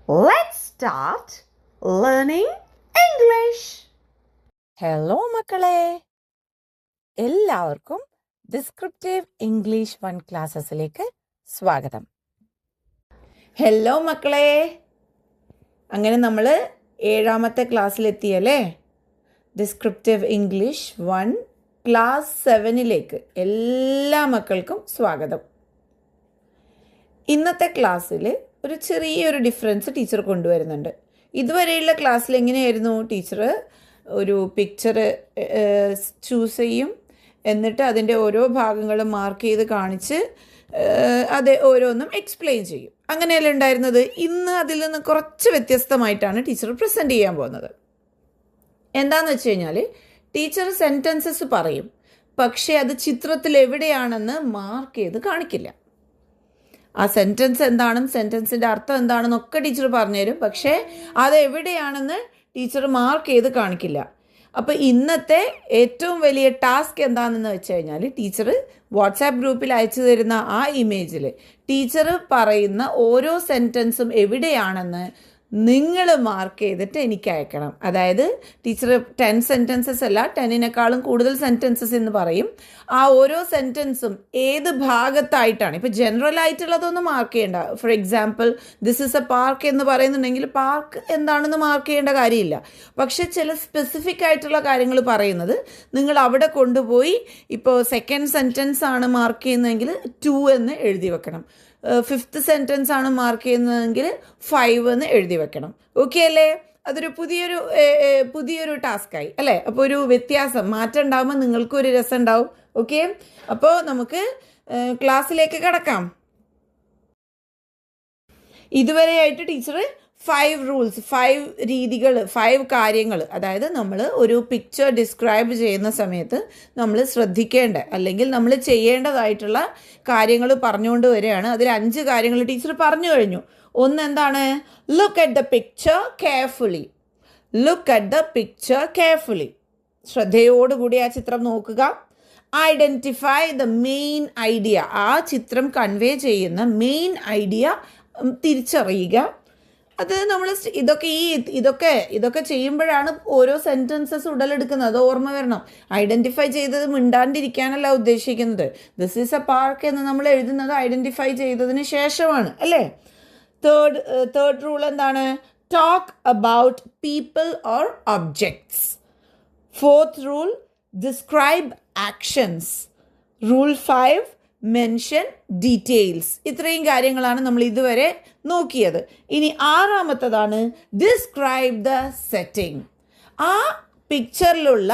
Let's start learning English. Hello മക്കളെ, എല്ലാവർക്കും descriptive English 1 ക്ലാസ്സസിലേക്ക് സ്വാഗതം. ഹലോ മക്കളെ, അങ്ങനെ നമ്മൾ 7ാമത്തെ ക്ലാസ്സിലെത്തിയല്ലേ? ഡിസ്ക്രിപ്റ്റീവ് ഇംഗ്ലീഷ് 1 ക്ലാസ് 7ലേക്ക് എല്ലാ മക്കൾക്കും സ്വാഗതം. ഇന്നത്തെ ക്ലാസ്സിൽ ഒരു ചെറിയൊരു ഡിഫറൻസ് ടീച്ചർ കൊണ്ടുവരുന്നുണ്ട്. ഇതുവരെയുള്ള ക്ലാസ്സിൽ എങ്ങനെയായിരുന്നു? ടീച്ചർ ഒരു പിക്ചർ ചൂസ് ചെയ്യും, എന്നിട്ട് അതിൻ്റെ ഓരോ ഭാഗങ്ങളും മാർക്ക് ചെയ്ത് കാണിച്ച് അത് ഓരോന്നും എക്സ്പ്ലെയിൻ ചെയ്യും. അങ്ങനെയല്ല ഉണ്ടായിരുന്നത്. ഇന്ന് അതിൽ നിന്ന് കുറച്ച് വ്യത്യസ്തമായിട്ടാണ് ടീച്ചർ പ്രസൻറ്റ് ചെയ്യാൻ പോകുന്നത്. എന്താണെന്ന് വെച്ച് കഴിഞ്ഞാൽ ടീച്ചർ സെൻറ്റൻസസ് പറയും, പക്ഷേ അത് ചിത്രത്തിൽ എവിടെയാണെന്ന് മാർക്ക് ചെയ്ത് കാണിക്കില്ല. ആ സെൻറ്റൻസ് എന്താണെന്നും സെൻറ്റൻസിൻ്റെ അർത്ഥം എന്താണെന്നൊക്കെ ടീച്ചർ പറഞ്ഞുതരും, പക്ഷേ അതെവിടെയാണെന്ന് ടീച്ചർ മാർക്ക് ചെയ്ത് കാണിക്കില്ല. അപ്പോൾ ഇന്നത്തെ ഏറ്റവും വലിയ ടാസ്ക് എന്താണെന്ന് വെച്ച് കഴിഞ്ഞാൽ ടീച്ചർ വാട്സാപ്പ് ഗ്രൂപ്പിൽ അയച്ചു തരുന്ന ആ ഇമേജിൽ ടീച്ചർ പറയുന്ന ഓരോ സെൻറ്റൻസും എവിടെയാണെന്ന് നിങ്ങൾ മാർക്ക് ചെയ്തിട്ട് എനിക്ക് അയക്കണം. അതായത് ടീച്ചർ 10 സെൻറ്റൻസസ് അല്ല, 10നേക്കാളും കൂടുതൽ സെൻറ്റൻസസ് എന്ന് പറയും. ആ ഓരോ സെൻറ്റൻസും ഏത് ഭാഗത്തായിട്ടാണ്. ഇപ്പോൾ ജനറൽ ആയിട്ടുള്ളതൊന്നും മാർക്ക് ചെയ്യേണ്ട. For example, this is A park എന്ന് പറയുന്നുണ്ടെങ്കിൽ പാർക്ക് എന്താണെന്ന് മാർക്ക് ചെയ്യേണ്ട കാര്യമില്ല. പക്ഷേ ചില സ്പെസിഫിക് ആയിട്ടുള്ള കാര്യങ്ങൾ പറയുന്നത് നിങ്ങൾ അവിടെ കൊണ്ടുപോയി, ഇപ്പോൾ സെക്കൻഡ് സെൻറ്റൻസ് ആണ് മാർക്ക് ചെയ്യുന്നതെങ്കിൽ 2 എന്ന് എഴുതി വെക്കണം. 5th സെൻറ്റൻസ് ആണ് മാർക്ക് ചെയ്യുന്നതെങ്കിൽ 5 എന്ന് എഴുതി വെക്കണം. ഓക്കെ അല്ലേ? അതൊരു പുതിയൊരു ടാസ്ക്കായി അല്ലേ? അപ്പോൾ ഒരു വ്യത്യാസം, മാറ്റം ഉണ്ടാകുമ്പോൾ നിങ്ങൾക്കും ഒരു രസം ഉണ്ടാവും. ഓക്കെ, അപ്പോൾ നമുക്ക് ക്ലാസ്സിലേക്ക് കടക്കാം. ഇതുവരെയായിട്ട് ടീച്ചർ 5 റൂൾസ്, 5 രീതികൾ, 5 കാര്യങ്ങൾ, അതായത് നമ്മൾ ഒരു പിക്ചർ ഡിസ്ക്രൈബ് ചെയ്യുന്ന സമയത്ത് നമ്മൾ ശ്രദ്ധിക്കേണ്ട അല്ലെങ്കിൽ നമ്മൾ ചെയ്യേണ്ടതായിട്ടുള്ള കാര്യങ്ങൾ പറഞ്ഞുകൊണ്ട് വരികയാണ്. അതിൽ 5 കാര്യങ്ങൾ ടീച്ചർ പറഞ്ഞു കഴിഞ്ഞു. ഒന്ന് എന്താണ്? Look at the picture carefully. Look at the picture carefully. ശ്രദ്ധയോടുകൂടി ആ ചിത്രം നോക്കുക. Identify the main idea. ആ ചിത്രം കൺവേ ചെയ്യുന്ന മെയിൻ ഐഡിയ തിരിച്ചറിയുക. അത് നമ്മൾ ഇതൊക്കെ ചെയ്യുമ്പോഴാണ് ഓരോ സെൻറ്റൻസസ് ഉടലെടുക്കുന്നത്. അത് ഓർമ്മ വരണം. ഐഡൻറ്റിഫൈ ചെയ്തത് മിണ്ടാണ്ടിരിക്കാനല്ല ഉദ്ദേശിക്കുന്നത്. ദിസ് ഈസ് എ പാർക്ക് എന്ന് നമ്മൾ എഴുതുന്നത് ഐഡൻറ്റിഫൈ ചെയ്തതിന് ശേഷമാണ് അല്ലേ? തേർഡ് റൂൾ എന്താണ്? Talk about people or objects. 4th rule, describe actions. Rule 5, mention details. ഇത്രയും കാര്യങ്ങളാണ് നമ്മൾ ഇതുവരെ നോക്കിയത്. ഇനി 6ാമത്തതാണ് ഡിസ്ക്രൈബ് ദ സെറ്റിംഗ്. ആ പിക്ചറിലുള്ള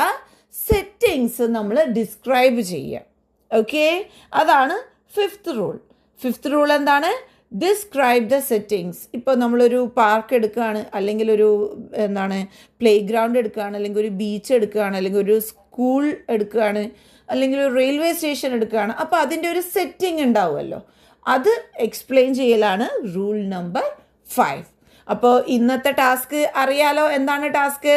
സെറ്റിങ്സ് നമ്മൾ ഡിസ്ക്രൈബ് ചെയ്യുക. ഓക്കെ, അതാണ് 5th റൂൾ. 5th റൂൾ എന്താണ്? Describe the settings. ഇപ്പോൾ നമ്മളൊരു പാർക്ക് എടുക്കുകയാണ്, അല്ലെങ്കിൽ ഒരു പ്ലേ ഗ്രൗണ്ട് എടുക്കുകയാണ്, അല്ലെങ്കിൽ ഒരു ബീച്ച് എടുക്കുകയാണ്, അല്ലെങ്കിൽ ഒരു സ്കൂൾ എടുക്കുകയാണ്, അല്ലെങ്കിൽ ഒരു റെയിൽവേ സ്റ്റേഷൻ എടുക്കുകയാണ്. അപ്പോൾ അതിൻ്റെ ഒരു സെറ്റിംഗ് ഉണ്ടാവുമല്ലോ, അത് എക്സ്പ്ലെയിൻ ചെയ്യലാണ് റൂൾ നമ്പർ 5. അപ്പോൾ ഇന്നത്തെ ടാസ്ക് അറിയാലോ. എന്താണ് ടാസ്ക്?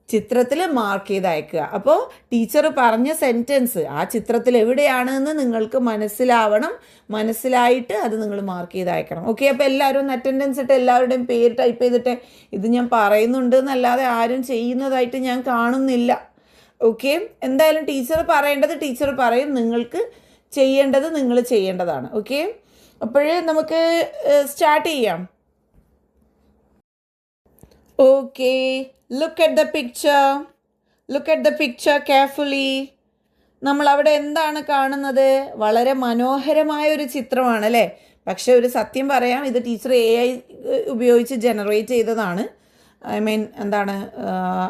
ചിത്രത്തിൽ മാർക്ക് ചെയ്ത് അയക്കുക. അപ്പോൾ ടീച്ചർ പറഞ്ഞ സെൻറ്റൻസ് ആ ചിത്രത്തിൽ എവിടെയാണെന്ന് നിങ്ങൾക്ക് മനസ്സിലാവണം. മനസ്സിലായിട്ട് അത് നിങ്ങൾ മാർക്ക് ചെയ്ത് അയക്കണം. ഓക്കെ, അപ്പോൾ എല്ലാവരും ഒന്ന് അറ്റൻഡൻസ് ഇട്ട് എല്ലാവരുടെയും പേര് ടൈപ്പ് ചെയ്തിട്ട്. ഇത് ഞാൻ പറയുന്നുണ്ട് എന്നല്ലാതെ ആരും ചെയ്യുന്നതായിട്ട് ഞാൻ കാണുന്നില്ല. ഓക്കെ, എന്തായാലും ടീച്ചർ പറയേണ്ടത് ടീച്ചർ പറയും, നിങ്ങൾക്ക് ചെയ്യേണ്ടത് നിങ്ങൾ ചെയ്യേണ്ടതാണ്. ഓക്കെ, അപ്പോഴേ നമുക്ക് സ്റ്റാർട്ട് ചെയ്യാം. Okay, look at the picture. Look at the picture carefully. നമ്മൾ അവിടെ എന്താണ് കാണുന്നത്? വളരെ മനോഹരമായ ഒരു ചിത്രമാണ് അല്ലേ? പക്ഷെ ഒരു സത്യം പറയാം, ഇത് ടീച്ചർ AI ഉപയോഗിച്ച് ജനറേറ്റ് ചെയ്തതാണ്.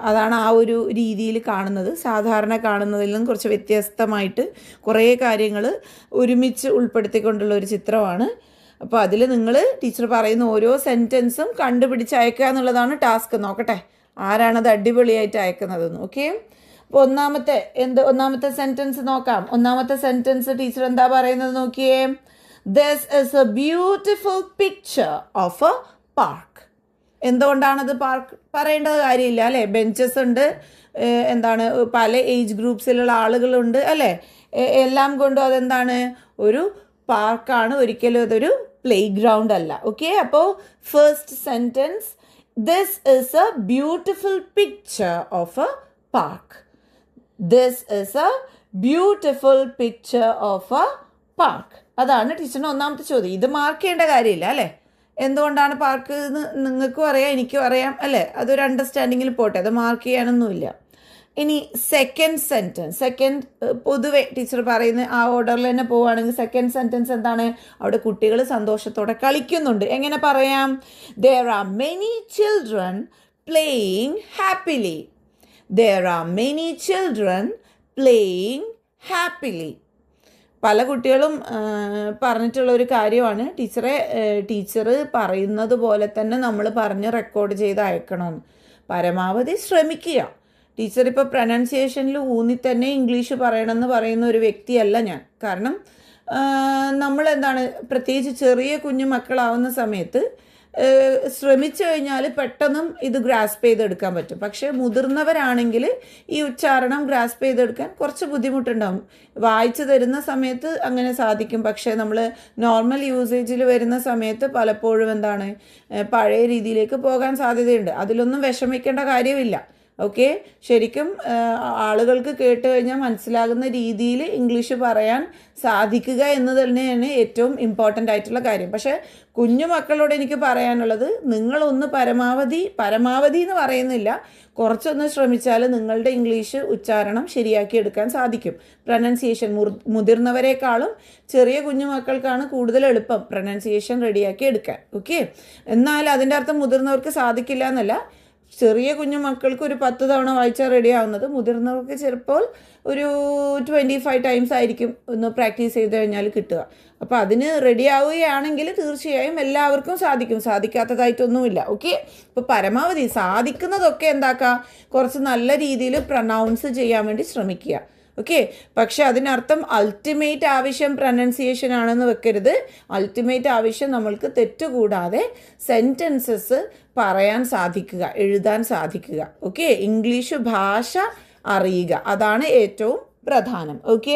അതാണ് ആ ഒരു രീതിയിൽ കാണുന്നത്. സാധാരണ കാണുന്നതിൽ നിന്നും കുറച്ച് വ്യത്യസ്തമായിട്ട് കുറേ കാര്യങ്ങൾ ഒരുമിച്ച് ഉൾപ്പെടുത്തിക്കൊണ്ടുള്ള ഒരു ചിത്രമാണ്. അപ്പോൾ അതിൽ നിങ്ങൾ ടീച്ചർ പറയുന്ന ഓരോ സെൻറ്റൻസും കണ്ടുപിടിച്ച് അയക്കുക എന്നുള്ളതാണ് ടാസ്ക്. നോക്കട്ടെ ആരാണത് അടിപൊളിയായിട്ട് അയക്കുന്നതെന്ന്. ഓക്കെ, അപ്പോൾ ഒന്നാമത്തെ സെൻറ്റൻസ് നോക്കാം. ഒന്നാമത്തെ സെൻറ്റൻസ് ടീച്ചർ എന്താ പറയുന്നത് നോക്കിയേ. This is a beautiful picture of a park. എന്തുകൊണ്ടാണത് പാർക്ക്? പറയേണ്ടത് കാര്യമില്ല അല്ലേ? ബെഞ്ചസ് ഉണ്ട്, പല ഏജ് ഗ്രൂപ്പ്സിലുള്ള ആളുകളുണ്ട് അല്ലേ? എല്ലാം കൊണ്ടും അതെന്താണ്? ഒരു പാർക്കാണ്. ഒരിക്കലും അതൊരു പ്ലേ ഗ്രൗണ്ട് അല്ല. ഓക്കെ, അപ്പോൾ first sentence, this is a beautiful picture of a park. This is a beautiful picture of a park. അതാണ് ടീച്ചറിന് ഒന്നാമത്തെ ചോദ്യം. ഇത് മാർക്ക് ചെയ്യേണ്ട കാര്യമില്ല അല്ലേ? എന്തുകൊണ്ടാണ് പാർക്ക് എന്ന് നിങ്ങൾക്കും അറിയാം, എനിക്കും അറിയാം അല്ലേ? അതൊരു അണ്ടർസ്റ്റാൻഡിങ്ങിൽ പോട്ടെ, അത് മാർക്ക് ചെയ്യാനൊന്നുമില്ല. ഇനി സെക്കൻഡ് സെൻറ്റൻസ്, പൊതുവെ ടീച്ചർ പറയുന്ന ആ ഓർഡറിൽ തന്നെ പോവുകയാണെങ്കിൽ സെക്കൻഡ് സെൻറ്റൻസ് എന്താണ്? അവിടെ കുട്ടികൾ സന്തോഷത്തോടെ കളിക്കുന്നുണ്ട്. എങ്ങനെ പറയാം? there are many children playing happily. there are many children playing happily. പല കുട്ടികളും പറഞ്ഞിട്ടുള്ള ഒരു കാര്യമാണ് ടീച്ചർ പറയുന്നത് പോലെ തന്നെ നമ്മൾ പറഞ്ഞ് റെക്കോർഡ് ചെയ്ത് അയക്കണമെന്ന്. പരമാവധി ശ്രമിക്കുക. ടീച്ചർ ഇപ്പോൾ പ്രൊനൗൺസിയേഷനിൽ ഊന്നി തന്നെ ഇംഗ്ലീഷ് പറയണമെന്ന് പറയുന്ന ഒരു വ്യക്തിയല്ല ഞാൻ. കാരണം നമ്മളെന്താണ്, പ്രത്യേകിച്ച് ചെറിയ കുഞ്ഞു മക്കളാവുന്ന സമയത്ത് ശ്രമിച്ചു കഴിഞ്ഞാൽ പെട്ടെന്നും ഇത് ഗ്രാസ്പ് ചെയ്തെടുക്കാൻ പറ്റും. പക്ഷേ മുതിർന്നവരാണെങ്കിൽ ഈ ഉച്ചാരണം ഗ്രാസ്പ് ചെയ്തെടുക്കാൻ കുറച്ച് ബുദ്ധിമുട്ടുണ്ടാകും. വായിച്ചു തരുന്ന സമയത്ത് അങ്ങനെ സാധിക്കും. പക്ഷേ നമ്മൾ നോർമൽ യൂസേജിൽ വരുന്ന സമയത്ത് പലപ്പോഴും എന്താണ്, പഴയ രീതിയിലേക്ക് പോകാൻ സാധ്യതയുണ്ട്. അതിലൊന്നും വിഷമിക്കേണ്ട കാര്യമില്ല. ഓക്കെ, ശരിക്കും ആളുകൾക്ക് കേട്ട് കഴിഞ്ഞാൽ മനസ്സിലാകുന്ന രീതിയിൽ ഇംഗ്ലീഷ് പറയാൻ സാധിക്കുക എന്ന് തന്നെയാണ് ഏറ്റവും ഇമ്പോർട്ടൻ്റ് ആയിട്ടുള്ള കാര്യം. പക്ഷേ കുഞ്ഞു മക്കളോട് എനിക്ക് പറയാനുള്ളത്, നിങ്ങളൊന്ന് പരമാവധി എന്ന് പറയുന്നില്ല, കുറച്ചൊന്ന് ശ്രമിച്ചാൽ നിങ്ങളുടെ ഇംഗ്ലീഷ് ഉച്ചാരണം ശരിയാക്കി എടുക്കാൻ സാധിക്കും. പ്രൊനൗൺസിയേഷൻ മുതിർന്നവരെക്കാളും ചെറിയ കുഞ്ഞു മക്കൾക്കാണ് കൂടുതൽ എളുപ്പം പ്രൊനൗൺസിയേഷൻ റെഡിയാക്കി എടുക്കാൻ. ഓക്കെ, എന്നാൽ അതിൻ്റെ അർത്ഥം മുതിർന്നവർക്ക് സാധിക്കില്ല എന്നല്ല. ചെറിയ കുഞ്ഞു മക്കൾക്ക് ഒരു 10 തവണ വായിച്ചാൽ റെഡി ആവുന്നത് മുതിർന്നവർക്ക് ചിലപ്പോൾ ഒരു 25 ടൈംസ് ആയിരിക്കും ഒന്ന് പ്രാക്ടീസ് ചെയ്ത് കഴിഞ്ഞാൽ കിട്ടുക. അപ്പോൾ അതിന് റെഡി ആവുകയാണെങ്കിൽ തീർച്ചയായും എല്ലാവർക്കും സാധിക്കും, സാധിക്കാത്തതായിട്ടൊന്നുമില്ല. ഓക്കെ, അപ്പോൾ പരമാവധി സാധിക്കുന്നതൊക്കെ എന്താക്കുക, കുറച്ച് നല്ല രീതിയിൽ പ്രൊനൗൺസ് ചെയ്യാൻ വേണ്ടി ശ്രമിക്കുക. ഓക്കെ, പക്ഷെ അതിനർത്ഥം അൾട്ടിമേറ്റ് ആവശ്യം പ്രൊനൗൺസിയേഷൻ ആണെന്ന് വെക്കരുത്. അൾട്ടിമേറ്റ് ആവശ്യം നമ്മൾക്ക് തെറ്റുകൂടാതെ സെൻറ്റൻസസ് പറയാൻ സാധിക്കുക, എഴുതാൻ സാധിക്കുക. ഓക്കെ, ഇംഗ്ലീഷ് ഭാഷ അറിയുക, അതാണ് ഏറ്റവും പ്രധാനം. ഓക്കെ,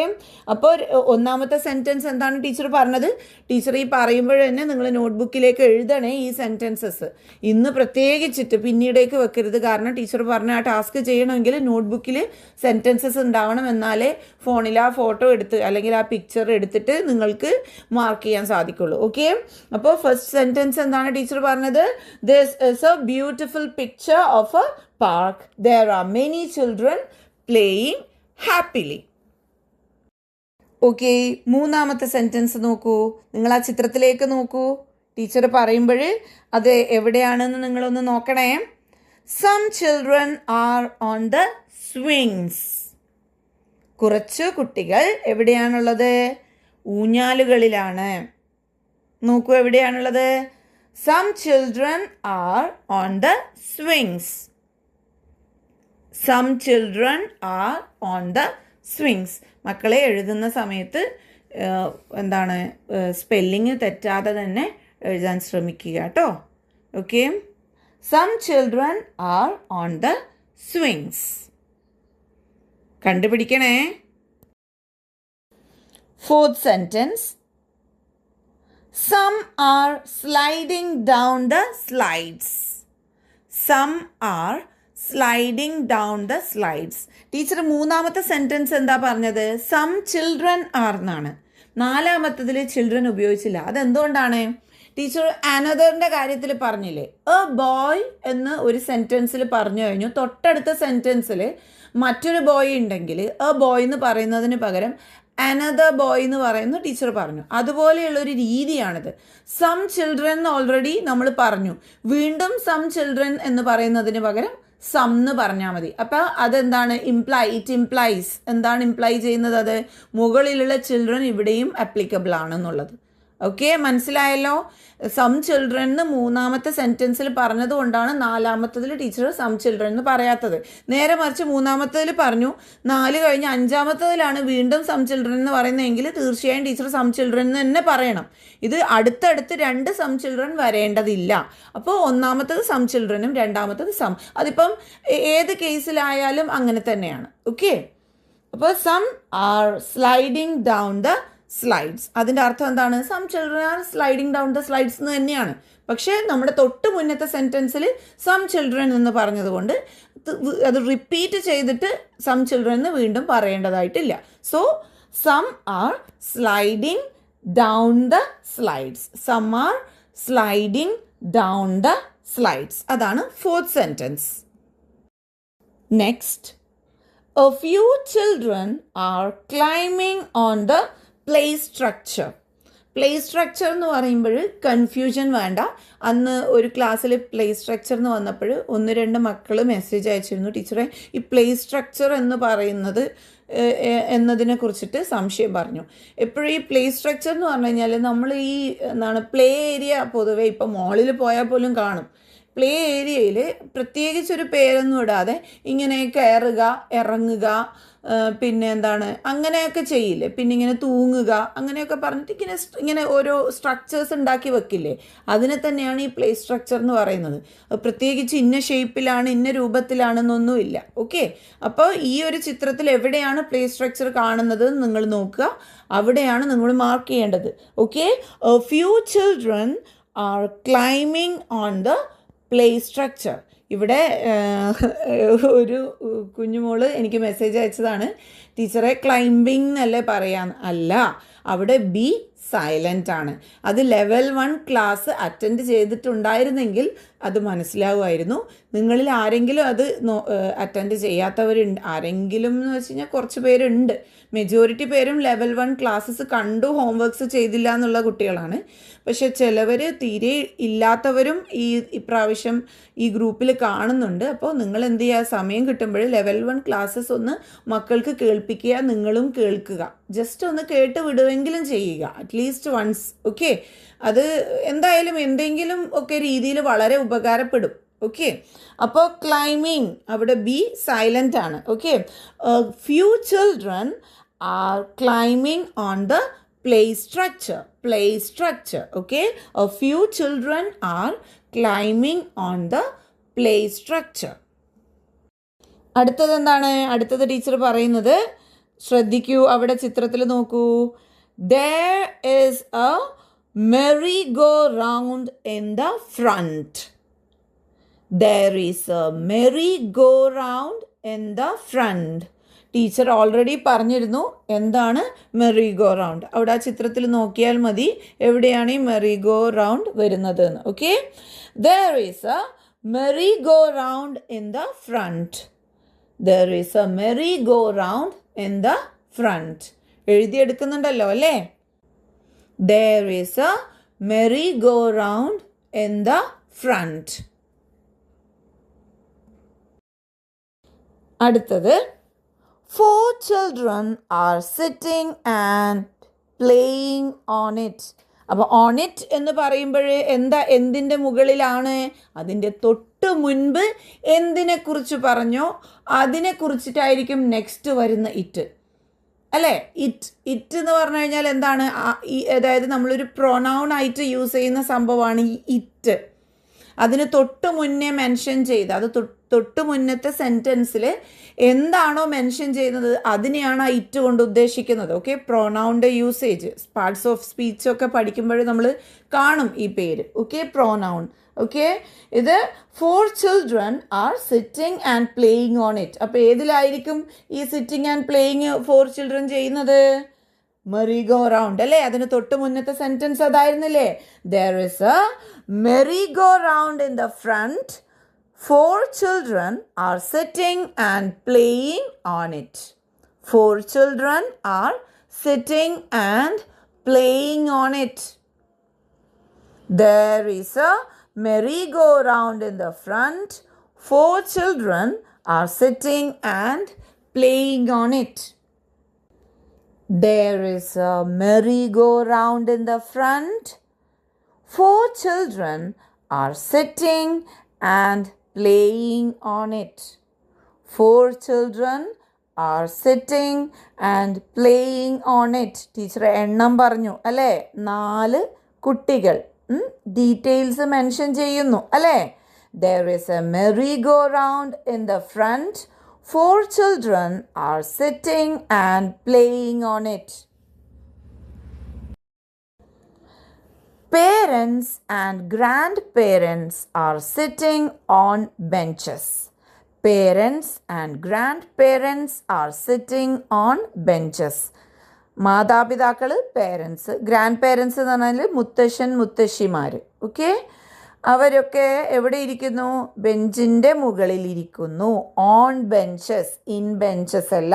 അപ്പോൾ ഒന്നാമത്തെ സെൻറ്റൻസ് എന്താണ് ടീച്ചർ പറഞ്ഞത്? ടീച്ചർ ഈ പറയുമ്പോൾ തന്നെ നിങ്ങൾ നോട്ട്ബുക്കിലേക്ക് എഴുതണേ ഈ സെൻറ്റൻസസ്. ഇന്ന് പ്രത്യേകിച്ചിട്ട് പിന്നീടേക്ക് വെക്കരുത്. കാരണം ടീച്ചർ പറഞ്ഞ ആ ടാസ്ക് ചെയ്യണമെങ്കിൽ നോട്ട്ബുക്കിൽ സെൻറ്റൻസസ് ഉണ്ടാവണം. എന്നാലേ ഫോണിൽ ആ ഫോട്ടോ എടുത്ത് അല്ലെങ്കിൽ ആ പിക്ചർ എടുത്തിട്ട് നിങ്ങൾക്ക് മാർക്ക് ചെയ്യാൻ സാധിക്കുള്ളൂ. ഓക്കെ, അപ്പോൾ ഫസ്റ്റ് സെൻറ്റൻസ് എന്താണ് ടീച്ചർ പറഞ്ഞത്? This is a beautiful picture of a park. there are many children playing happily. Okay, മൂന്നാമത്തെ സെൻറ്റൻസ് നോക്കൂ. നിങ്ങൾ ആ ചിത്രത്തിലേക്ക് നോക്കൂ. ടീച്ചർ പറയുമ്പോൾ അത് എവിടെയാണെന്ന് നിങ്ങളൊന്ന് നോക്കണേ. some children are on the swings. കുറച്ച് കുട്ടികൾ എവിടെയാണുള്ളത്? ഊഞ്ഞാലുകളിലാണ്. നോക്കൂ, എവിടെയാണുള്ളത്? some children are on the swings. some children are on the swings. മക്കളെ എഴുതുന്ന സമയത്ത് എന്താണ്, സ്പെല്ലിങ് തെറ്റാതെ തന്നെ എഴുതാൻ ശ്രമിക്കുക കേട്ടോ. Okay, some children are on the swings. കണ്ടുപിടിക്കണേ. Fourth sentence, some are sliding down the slides. some are sliding down the slides. Teacher മൂന്നാമത്തെ സെൻറ്റൻസ് എന്താ പറഞ്ഞത്? സം ചിൽഡ്രൻ ആർ എന്നാണ്. നാലാമത്തതിൽ ചിൽഡ്രൻ ഉപയോഗിച്ചില്ല. അതെന്തുകൊണ്ടാണ്? ടീച്ചർ അനദറിൻ്റെ കാര്യത്തിൽ പറഞ്ഞില്ലേ, എ ബോയ് എന്ന് ഒരു സെൻറ്റൻസിൽ പറഞ്ഞു കഴിഞ്ഞു. തൊട്ടടുത്ത സെൻറ്റൻസിൽ മറ്റൊരു ബോയ് ഉണ്ടെങ്കിൽ എ ബോയ് എന്ന് പറയുന്നതിന് പകരം അനദർ ബോയ് എന്ന് പറയുന്നു ടീച്ചർ പറഞ്ഞു. അതുപോലെയുള്ളൊരു രീതിയാണിത്. സം ചിൽഡ്രൻ ഓൾറെഡി നമ്മൾ പറഞ്ഞു. വീണ്ടും സം ചിൽഡ്രൻ എന്ന് പറയുന്നതിന് പകരം സം എന്ന് പറഞ്ഞാൽ മതി. അപ്പോൾ അതെന്താണ്? It implies. എന്താണ് ഇംപ്ലൈ ചെയ്യുന്നത്? അത് മുകളിലുള്ള ചിൽഡ്രൻ ഇവിടെയും അപ്ലിക്കബിൾ ആണെന്നുള്ളത്. ഓക്കെ, മനസ്സിലായല്ലോ? സം ചിൽഡ്രൻ എന്ന് മൂന്നാമത്തെ സെൻറ്റൻസിൽ പറഞ്ഞതുകൊണ്ടാണ് നാലാമത്തതിൽ ടീച്ചർ സം ചിൽഡ്രൻ എന്ന് പറയാത്തത്. നേരെ മറിച്ച് മൂന്നാമത്തതിൽ പറഞ്ഞു, 4 കഴിഞ്ഞ് 5-ാമത്തതിലാണ് വീണ്ടും സം ചിൽഡ്രൻ എന്ന് പറയുന്നതെങ്കിൽ തീർച്ചയായും ടീച്ചർ സം ചിൽഡ്രൻ എന്ന് തന്നെ പറയണം. ഇത് അടുത്തടുത്ത് 2 സം ചിൽഡ്രൻ വരേണ്ടതില്ല. അപ്പോൾ ഒന്നാമത്തത് സം ചിൽഡ്രനും രണ്ടാമത്തത് സം. അതിപ്പം ഏത് കേസിലായാലും അങ്ങനെ തന്നെയാണ്. ഓക്കെ, അപ്പോൾ some are sliding down the slides. അതിൻ്റെ അർത്ഥം എന്താണ്? Some children are sliding down the slides എന്ന് തന്നെയാണ്. പക്ഷേ നമ്മുടെ തൊട്ട് മുന്നത്തെ സെൻറ്റൻസിൽ സം ചിൽഡ്രൻ എന്ന് പറഞ്ഞതുകൊണ്ട് അത് റിപ്പീറ്റ് ചെയ്തിട്ട് സം ചിൽഡ്രൻ എന്ന് വീണ്ടും പറയേണ്ടതായിട്ടില്ല. So some are sliding down the slides. Some are sliding down the slides. അതാണ് fourth sentence. Next, a few children are climbing on the play structure. Play structure എന്ന് പറയുമ്പോൾ കൺഫ്യൂഷൻ വേണ്ട. അന്ന് ഒരു ക്ലാസ്സിൽ പ്ലേ സ്ട്രക്ചർ എന്ന് വന്നപ്പോൾ 1-2 മക്കൾ മെസ്സേജ് അയച്ചിരുന്നു, ടീച്ചറെ ഈ പ്ലേ സ്ട്രക്ചർ എന്ന് പറയുന്നത് എന്നതിനെ കുറിച്ചിട്ട് സംശയം പറഞ്ഞു. എപ്പോഴും ഈ പ്ലേ സ്ട്രക്ചർ എന്ന് പറഞ്ഞു കഴിഞ്ഞാൽ നമ്മൾ ഈ പ്ലേ ഏരിയ പൊതുവെ ഇപ്പം മോളിൽ പോയാൽ പോലും കാണും. പ്ലേ ഏരിയയിൽ പ്രത്യേകിച്ചൊരു പേരൊന്നും ഇടാതെ ഇങ്ങനെ കയറുക, ഇറങ്ങുക, പിന്നെ അങ്ങനെയൊക്കെ ചെയ്യില്ലേ, പിന്നെ ഇങ്ങനെ തൂങ്ങുക, അങ്ങനെയൊക്കെ പറഞ്ഞിട്ട് ഇങ്ങനെ ഓരോ സ്ട്രക്ചേഴ്സ് ഉണ്ടാക്കി വെക്കില്ലേ, അതിനെ തന്നെയാണ് ഈ പ്ലേ സ്ട്രക്ചർ എന്ന് പറയുന്നത്. പ്രത്യേകിച്ച് ഇന്ന ഷേപ്പിലാണ് ഇന്ന രൂപത്തിലാണെന്നൊന്നുമില്ല. ഓക്കെ, അപ്പോൾ ഈ ഒരു ചിത്രത്തിൽ എവിടെയാണ് പ്ലേ സ്ട്രക്ചർ കാണുന്നത് നിങ്ങൾ നോക്കുക, അവിടെയാണ് നിങ്ങൾ മാർക്ക് ചെയ്യേണ്ടത്. Okay, A few children are climbing on the play structure. ഇവിടെ ഒരു കുഞ്ഞുമോള് എനിക്ക് മെസ്സേജ് അയച്ചതാണ്, ടീച്ചറെ ക്ലൈംബിംഗ് എന്നല്ലേ പറയാൻ. അല്ല, അവിടെ ബി സൈലൻ്റ് ആണ്. അത് ലെവൽ 1 ക്ലാസ് അറ്റൻഡ് ചെയ്തിട്ടുണ്ടായിരുന്നെങ്കിൽ അത് മനസ്സിലാവുമായിരുന്നു. നിങ്ങളിൽ ആരെങ്കിലും അത് അറ്റൻഡ് ചെയ്യാത്തവരുണ്ട്, ആരെങ്കിലും എന്ന് വെച്ച് കഴിഞ്ഞാൽ കുറച്ച് പേരുണ്ട്. മെജോറിറ്റി പേരും ലെവൽ 1 ക്ലാസ്സസ് കണ്ടു, ഹോംവർക്ക്സ് ചെയ്തില്ല എന്നുള്ള കുട്ടികളാണ്. പക്ഷെ ചിലവർ തീരെ ഇല്ലാത്തവരും ഇപ്രാവശ്യം ഈ ഗ്രൂപ്പിൽ കാണുന്നുണ്ട്. അപ്പോൾ നിങ്ങൾ എന്ത് ചെയ്യുക, സമയം കിട്ടുമ്പോൾ ലെവൽ 1 ക്ലാസ്സസ് ഒന്ന് മക്കൾക്ക് കേൾപ്പിക്കുക, നിങ്ങളും കേൾക്കുക. ജസ്റ്റ് ഒന്ന് കേട്ട് വിടുമെങ്കിലും ചെയ്യുക, അറ്റ്ലീസ്റ്റ് വൺസ്. ഓക്കെ, അത് എന്തായാലും എന്തെങ്കിലും ഒക്കെ രീതിയിൽ വളരെ ഉപകാരപ്പെടും. ഓക്കെ, അപ്പോൾ ക്ലൈംബിംഗ് അവിടെ ബി സൈലൻ്റ് ആണ്. Okay, few children are climbing on the play structure. Play structure. Okay, a few children are climbing on the play structure. അടുത്തത് എന്താണ്? അടുത്തത് ടീച്ചർ പറയുന്നത് ശ്രദ്ധിക്കൂ, അവിടെ ചിത്രത്തിൽ നോക്കൂ. There is a merry-go-round in the front. There is a merry-go-round in the front. Teacher already പറഞ്ഞിരുന്നു എന്താണ് മെറി ഗോ റൗണ്ട്. അവിടെ ആ ചിത്രത്തിൽ നോക്കിയാൽ മതി എവിടെയാണ് ഈ മെറി ഗോ റൗണ്ട് വരുന്നത് എന്ന്. Okay, there is a merry go round in the front. There is a merry go round in the front. എഴുതിയെടുക്കുന്നുണ്ടല്ലോ അല്ലേ? There is a merry go round in the front. അടുത്തത്, 4 children are sitting and playing on it. അപ്പോൾ on it എന്ന് പറയുമ്പോൾ എന്തിൻ്റെ മുകളിലാണ്? അതിൻ്റെ തൊട്ട് മുൻപ് എന്തിനെക്കുറിച്ച് പറഞ്ഞോ അതിനെക്കുറിച്ചിട്ടായിരിക്കും നെക്സ്റ്റ് വരുന്ന ഇറ്റ് അല്ലേ? ഇറ്റ് എന്ന് പറഞ്ഞു കഴിഞ്ഞാൽ എന്താണ്? അതായത് നമ്മളൊരു പ്രൊനൗൺ ആയിട്ട് യൂസ് ചെയ്യുന്ന സംഭവമാണ് ഈ ഇറ്റ്. അതിന് തൊട്ട് മുന്നേ മെൻഷൻ ചെയ്ത്, അത് തൊട്ട് മുന്നത്തെ സെൻറ്റൻസിൽ എന്താണോ മെൻഷൻ ചെയ്യുന്നത് അതിനെയാണ് ആ ഇറ്റ് കൊണ്ട് ഉദ്ദേശിക്കുന്നത്. ഓക്കെ, പ്രൊനൗണിൻ്റെ യൂസേജ് പാർട്സ് ഓഫ് സ്പീച്ചൊക്കെ പഠിക്കുമ്പോൾ നമ്മൾ കാണും ഈ പേര്. Okay, pronoun. ഓക്കെ, ഇത് 4 children are sitting and playing on it. അപ്പോൾ ഏതിലായിരിക്കും ഈ സിറ്റിംഗ് ആൻഡ് പ്ലേയിങ് 4 children ചെയ്യുന്നത്? മെറി ഗോ റൗണ്ട് അല്ലേ? അതിന് തൊട്ട് മുന്നത്തെ sentence അതായിരുന്നില്ലേ? There is a merry-go-round in the front. 4 children are sitting and playing on it. 4 children are sitting and playing on it. There is a merry-go-round in the front. 4 children are sitting and playing on it. There is a merry-go-round in the front. 4 children are sitting and playing on it. 4 children are sitting and playing on it. Teacher എണ്ണം പറഞ്ഞു അല്ലേ? 4 കുട്ടികൾ. Details mention ചെയ്യുന്നു അല്ലേ? There is a merry-go-round in the front. 4 children are sitting and playing on it. Parents and grandparents are sitting on benches. Parents and grandparents are sitting on benches. മാതാപിതാക്കൾ, parents, grand parents എന്ന് പറഞ്ഞാൽ മുത്തശ്ശൻ മുത്തശ്ശിമാർ. Okay, അവരൊക്കെ എവിടെ ഇരിക്കുന്നു? ബെഞ്ചിൻ്റെ മുകളിൽ ഇരിക്കുന്നു. On benches, in benches അല്ല.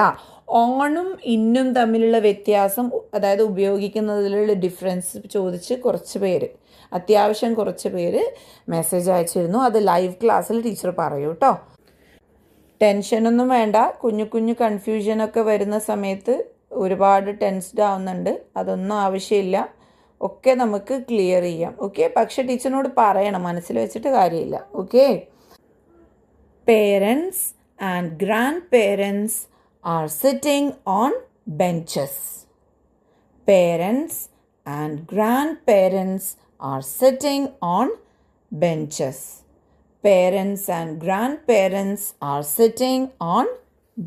ഓണും ഇന്നും തമ്മിലുള്ള വ്യത്യാസം, അതായത് ഉപയോഗിക്കുന്നതിലുള്ള ഡിഫറൻസ് ചോദിച്ച് അത്യാവശ്യം കുറച്ച് പേര് മെസ്സേജ് അയച്ചിരുന്നു. അത് ലൈവ് ക്ലാസ്സിൽ ടീച്ചർ പറയൂ കേട്ടോ. ടെൻഷനൊന്നും വേണ്ട. കുഞ്ഞു കുഞ്ഞു കൺഫ്യൂഷനൊക്കെ വരുന്ന സമയത്ത് ഒരുപാട് ടെൻസ്ഡ് ആവുന്നുണ്ട്. അതൊന്നും ആവശ്യമില്ല. ഒക്കെ നമുക്ക് ക്ലിയർ ചെയ്യാം. ഓക്കെ, പക്ഷെ ടീച്ചറിനോട് പറയണം, മനസ്സിൽ വെച്ചിട്ട് കാര്യമില്ല. Okay, parents and grand parents are sitting on benches. Parents and grand parents are sitting on benches. Parents and grandparents are sitting on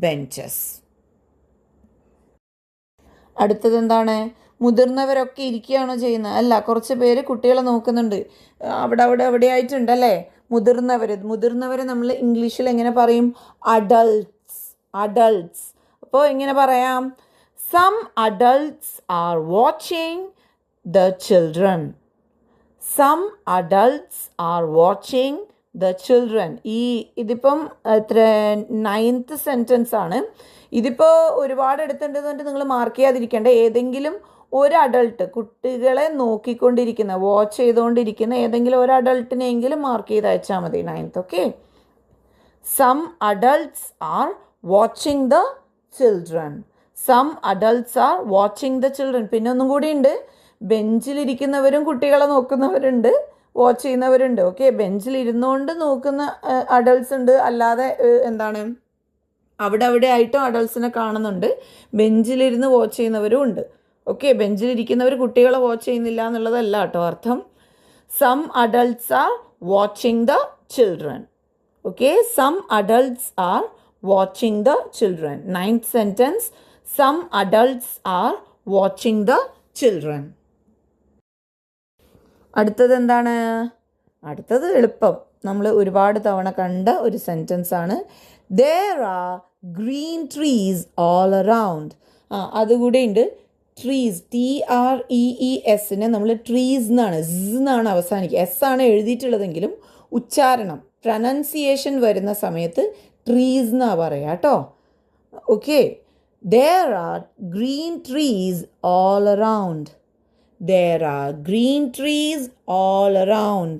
benches. അടുത്തത് എന്താണ്? മുതിർന്നവരൊക്കെ ഇരിക്കുകയാണോ ചെയ്യുന്നത്? അല്ല, കുറച്ച് പേര് കുട്ടികളെ നോക്കുന്നുണ്ട്. അവിടെ ആയിട്ടുണ്ടല്ലേ മുതിർന്നവർ നമ്മൾ ഇംഗ്ലീഷിൽ എങ്ങനെ പറയും? അഡൾട്ട്സ്. അപ്പോൾ എങ്ങനെ പറയാം? Some adults are watching the children. Some adults are watching the children. ഇതിപ്പം 9th സെൻറ്റൻസ് ആണ്. ഇതിപ്പോൾ ഒരുപാട് എടുത്തിട്ടുണ്ടെന്നുണ്ട്, നിങ്ങൾ മാർക്ക് ചെയ്യാതിരിക്കേണ്ട. ഏതെങ്കിലും ഒരു അഡൾട്ട്, കുട്ടികളെ നോക്കിക്കൊണ്ടിരിക്കുന്ന, വാച്ച് ചെയ്തുകൊണ്ടിരിക്കുന്ന ഏതെങ്കിലും ഒരു അഡൾട്ടിനെങ്കിലും മാർക്ക് ചെയ്ത് അയച്ചാൽ മതി 9th. Okay, some adults are watching the children. Some adults are watching the children. പിന്നെ ഒന്നും കൂടി ഉണ്ട്, ബെഞ്ചിലിരിക്കുന്നവരും കുട്ടികളെ നോക്കുന്നവരുണ്ട്, വാച്ച് ചെയ്യുന്നവരുണ്ട്. ഓക്കെ, ബെഞ്ചിൽ ഇരുന്നുകൊണ്ട് നോക്കുന്ന അഡൾട്ട്സ് ഉണ്ട്. അല്ലാതെ എന്താണ്, അവിടെ ആയിട്ടും അഡൾട്ട്സിനെ കാണുന്നുണ്ട്. ബെഞ്ചിലിരുന്ന് വാച്ച് ചെയ്യുന്നവരും ഉണ്ട്. ഓക്കെ, ബെഞ്ചിലിരിക്കുന്നവർ കുട്ടികളെ വാച്ച് ചെയ്യുന്നില്ല എന്നുള്ളതല്ല കേട്ടോ അർത്ഥം. Some adults are watching the children. Okay, some adults are watching the children. 9th sentence, some adults are watching the children. അടുത്തത് എന്താണ്? അടുത്തത് എളുപ്പം, നമ്മൾ ഒരുപാട് തവണ കണ്ട ഒരു സെൻറ്റൻസ് ആണ്. There are green trees all around. അതുകൂടെ ഉണ്ട്. ട്രീസ്, TREES നമ്മൾ ട്രീസ് എന്നാണ് അവസാനിക്കുക. ആണ് എഴുതിയിട്ടുള്ളതെങ്കിലും ഉച്ചാരണം, പ്രൊനൗൺസിയേഷൻ വരുന്ന സമയത്ത് ട്രീസ് എന്നാണ് പറയുക കേട്ടോ. Okay, There are green trees all around. There are green trees all around.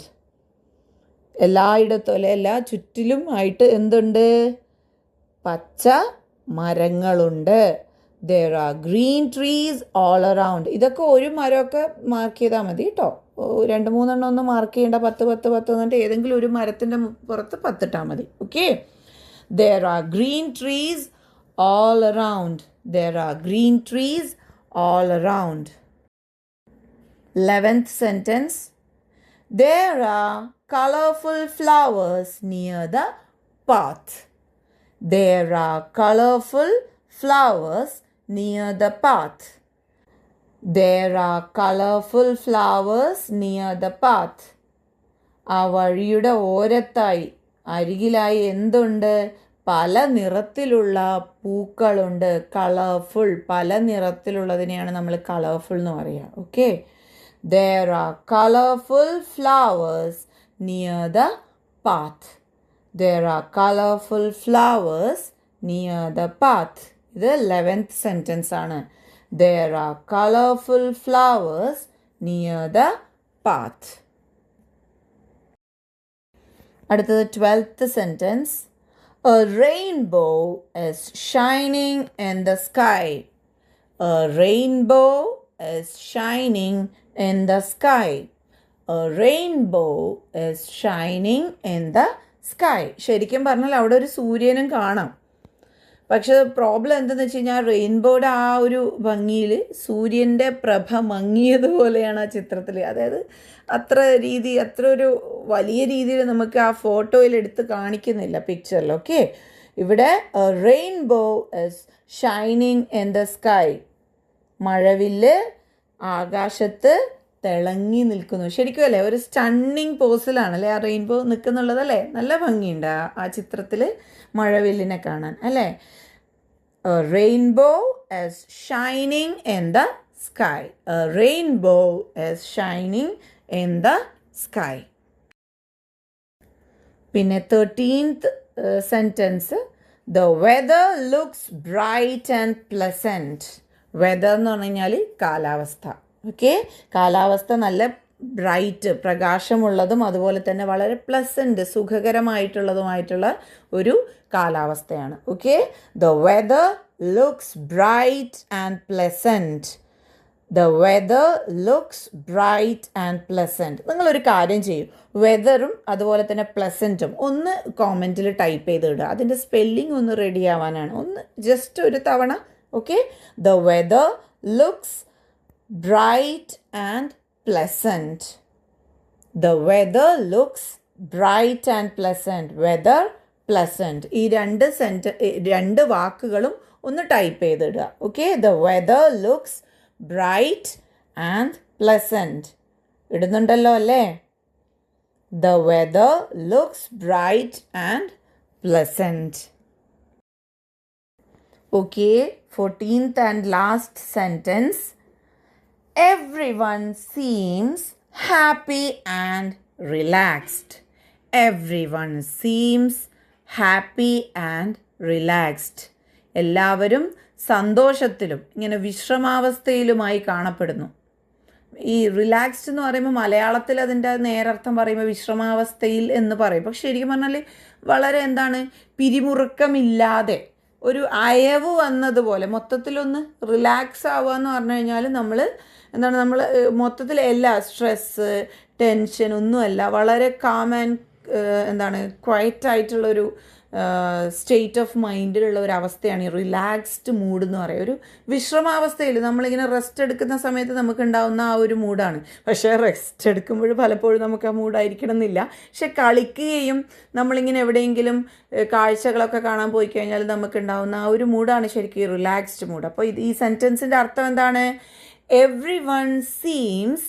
എല്ലായിടത്തും അല്ലെ, എല്ലാ ചുറ്റിലും ആയിട്ട് എന്തുണ്ട്? പച്ച മരങ്ങളുണ്ട്. There are green trees all around. ഇതൊക്കെ ഒരു മരമൊക്കെ മാർക്ക് ചെയ്താൽ മതി കേട്ടോ. 2-3 ഒന്നും മാർക്ക് ചെയ്യേണ്ട. 10 എന്നിട്ട് ഏതെങ്കിലും ഒരു മരത്തിൻ്റെ പുറത്ത് 10 ഇട്ടാൽ മതി. Okay, There are green trees all around. There are green trees all around. 11th sentence. There are colorful flowers near the path. There are colorful flowers near the path. There are colorful flowers near the path. ആ വഴിയുടെ ഓരത്തായി, അരികിലായി എന്തുണ്ട്? പല നിറത്തിലുള്ള പൂക്കളുണ്ട്. Colourful, പല നിറത്തിലുള്ളതിനെയാണ് നമ്മൾ colourful എന്ന് പറയുക. Okay, There are colorful flowers near the path. There are colorful flowers near the path. ഇത് 11th സെൻറ്റൻസ് ആണ്. There are colorful flowers near the path. അടുത്തത് 12th sentence. A rainbow is shining in the sky. A rainbow is shining in the sky. A rainbow is shining in the sky. ശരിക്കും പറഞ്ഞാൽ അവിടെ ഒരു സൂര്യനും കാണാം. പക്ഷെ problem എന്താണെന്ന് വെച്ച് കഴിഞ്ഞാൽ റെയിൻബോയുടെ ആ ഒരു ഭംഗിയിൽ സൂര്യൻ്റെ പ്രഭ മങ്ങിയതുപോലെയാണ് ആ ചിത്രത്തിൽ. അതായത് അത്ര ഒരു വലിയ രീതിയിൽ നമുക്ക് ആ ഫോട്ടോയിൽ എടുത്ത് കാണിക്കുന്നില്ല പിക്ചറിൽ. ഓക്കെ, ഇവിടെ rainbow is shining in the sky. മഴവില്ല് ആകാശത്ത് തിളങ്ങി നിൽക്കുന്നു. ശരിക്കും അല്ലേ, ഒരു സ്റ്റണ്ണിങ് പോസിലാണ് അല്ലേ ആ റെയിൻബോ നിൽക്കുന്നുള്ളത് അല്ലേ. നല്ല ഭംഗിയുണ്ട് ആ ചിത്രത്തിൽ മഴവില്ലിനെ കാണാൻ അല്ലേ. A rainbow is shining in the sky. A rainbow is shining in the sky. പിന്നെ 13th sentence, the weather looks bright and pleasant. Weather എന്ന് പറഞ്ഞു കഴിഞ്ഞാൽ കാലാവസ്ഥ. ഓക്കെ, കാലാവസ്ഥ നല്ല ബ്രൈറ്റ് പ്രകാശമുള്ളതും അതുപോലെ തന്നെ വളരെ പ്ലസൻറ്റ് സുഖകരമായിട്ടുള്ളതുമായിട്ടുള്ള ഒരു കാലാവസ്ഥയാണ്. Okay, the weather looks bright and pleasant. The weather looks bright and pleasant. നിങ്ങളൊരു കാര്യം ചെയ്യും, വെദറും അതുപോലെ തന്നെ പ്ലസൻറ്റും ഒന്ന് കോമെൻറ്റിൽ ടൈപ്പ് ചെയ്ത് ഇടുക. അതിൻ്റെ സ്പെല്ലിംഗ് ഒന്ന് റെഡി ആവാനാണ്. ഒന്ന് ജസ്റ്റ് ഒരു തവണ. Okay, the weather looks bright and pleasant. The weather looks bright and pleasant. Weather, pleasant. ഈ രണ്ട് വാക്കുകളും ഒന്ന് ടൈപ്പ് ചെയ്തിടുക. Okay, the weather looks bright and pleasant. ഇടുന്നുണ്ടല്ലോ അല്ലേ. The weather looks bright and pleasant. Okay, 14th and last sentence. Everyone seems happy and relaxed. Everyone seems happy and relaxed. എല്ലാവരും സന്തോഷത്തിലും ഇങ്ങനെ വിശ്രമാവസ്ഥയിലുമായി കാണപ്പെടുന്നു. ഈ റിലാക്സ്ഡ് എന്ന് പറയുമ്പോൾ മലയാളത്തിൽ അതിൻ്റെ നേരർത്ഥം പറയുമ്പോൾ വിശ്രമാവസ്ഥയിൽ എന്ന് പറയും. പക്ഷെ ശരിക്കും പറഞ്ഞാൽ വളരെ എന്താണ്, പിരിമുറുക്കമില്ലാതെ ഒരു അയവ് വന്നതുപോലെ മൊത്തത്തിലൊന്ന് റിലാക്സ് ആവുക എന്ന് പറഞ്ഞു കഴിഞ്ഞാൽ നമ്മൾ മൊത്തത്തിൽ എല്ലാ സ്ട്രെസ്സ് ടെൻഷൻ ഒന്നുമല്ല, വളരെ കാം ആൻഡ് ക്വയറ്റ് ആയിട്ടുള്ളൊരു സ്റ്റേറ്റ് ഓഫ് മൈൻഡിലുള്ള ഒരു അവസ്ഥയാണ് ഈ റിലാക്സ്ഡ് മൂഡ് എന്ന് പറയുക. ഒരു വിശ്രമാവസ്ഥയിൽ നമ്മളിങ്ങനെ റെസ്റ്റ് എടുക്കുന്ന സമയത്ത് നമുക്കുണ്ടാവുന്ന ആ ഒരു മൂഡാണ്. പക്ഷേ റെസ്റ്റ് എടുക്കുമ്പോൾ പലപ്പോഴും നമുക്ക് ആ മൂഡായിരിക്കണം എന്നില്ല. പക്ഷെ കളിക്കുകയും നമ്മളിങ്ങനെ എവിടെയെങ്കിലും കാഴ്ചകളൊക്കെ കാണാൻ പോയി കഴിഞ്ഞാൽ നമുക്കുണ്ടാവുന്ന ആ ഒരു മൂഡാണ് ശരിക്കും ഈ റിലാക്സ്ഡ് മൂഡ്. അപ്പോൾ ഈ സെൻറ്റൻസിൻ്റെ അർത്ഥം എന്താണ്? Every one seems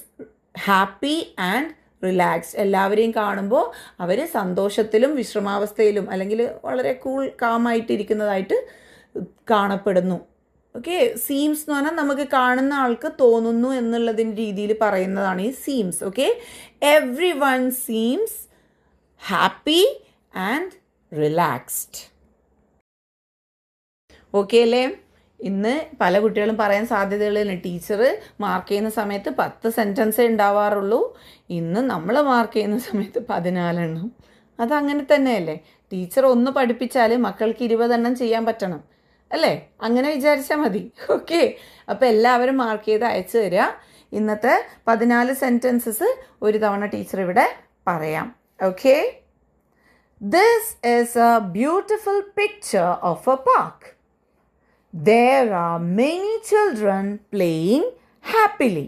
happy and relaxed. എല്ലാവരെയും കാണുമ്പോൾ അവർ സന്തോഷത്തിലും വിശ്രമാവസ്ഥയിലും അല്ലെങ്കിൽ വളരെ കാമായിട്ടിരിക്കുന്നതായിട്ട് കാണപ്പെടുന്നു. ഓക്കെ, സീംസ് എന്ന് പറഞ്ഞാൽ നമുക്ക് കാണുന്ന ആൾക്ക് തോന്നുന്നു എന്നുള്ളതിൻ്റെ രീതിയിൽ പറയുന്നതാണ് ഈ seems. Okay, every one seems happy and relaxed. Okay അല്ലേ? ഇന്ന് പല കുട്ടികളും പറയാൻ സാധ്യതകളുണ്ട്, ടീച്ചർ മാർക്ക് ചെയ്യുന്ന സമയത്ത് 10 സെൻറ്റൻസേ ഉണ്ടാവാറുള്ളൂ, ഇന്ന് നമ്മൾ മാർക്ക് ചെയ്യുന്ന സമയത്ത് 14 എണ്ണം. അതങ്ങനെ തന്നെയല്ലേ? ടീച്ചർ ഒന്ന് പഠിപ്പിച്ചാൽ മക്കൾക്ക് 20 എണ്ണം ചെയ്യാൻ പറ്റണം അല്ലേ? അങ്ങനെ വിചാരിച്ചാൽ മതി. ഓക്കെ, അപ്പോൾ എല്ലാവരും മാർക്ക് ചെയ്ത് അയച്ചു തരിക. ഇന്നത്തെ 14 സെൻറ്റൻസസ് ഒരു തവണ ടീച്ചർ ഇവിടെ പറയാം. Okay, this is a beautiful picture of a park. There are many children playing happily.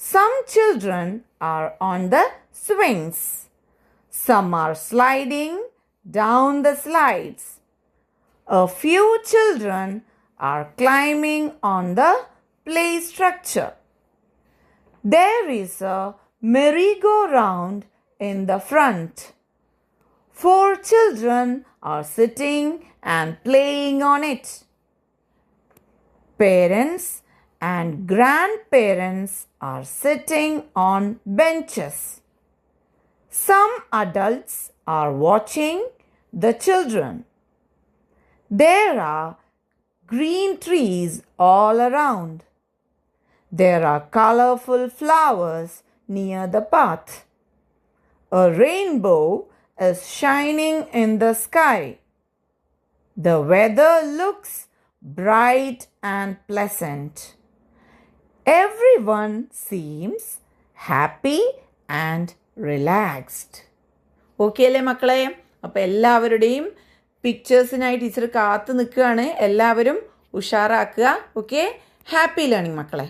Some children are on the swings. Some are sliding down the slides. A few children are climbing on the play structure. There is a merry-go-round in the front. 4 children are sitting and playing on it. Parents and grandparents are sitting on benches. Some adults are watching the children. There are green trees all around. There are colorful flowers near the path. A rainbow is shining in the sky. The weather looks bright and pleasant. Everyone seems happy and relaxed. Okay അല്ലേ മക്കളെ? അപ്പോൾ എല്ലാവരുടെയും പിക്ചേഴ്സിനായി teacher കാത്തു നിൽക്കുകയാണ്. എല്ലാവരും ഉഷാറാക്കുക. Okay, happy learning മക്കളെ.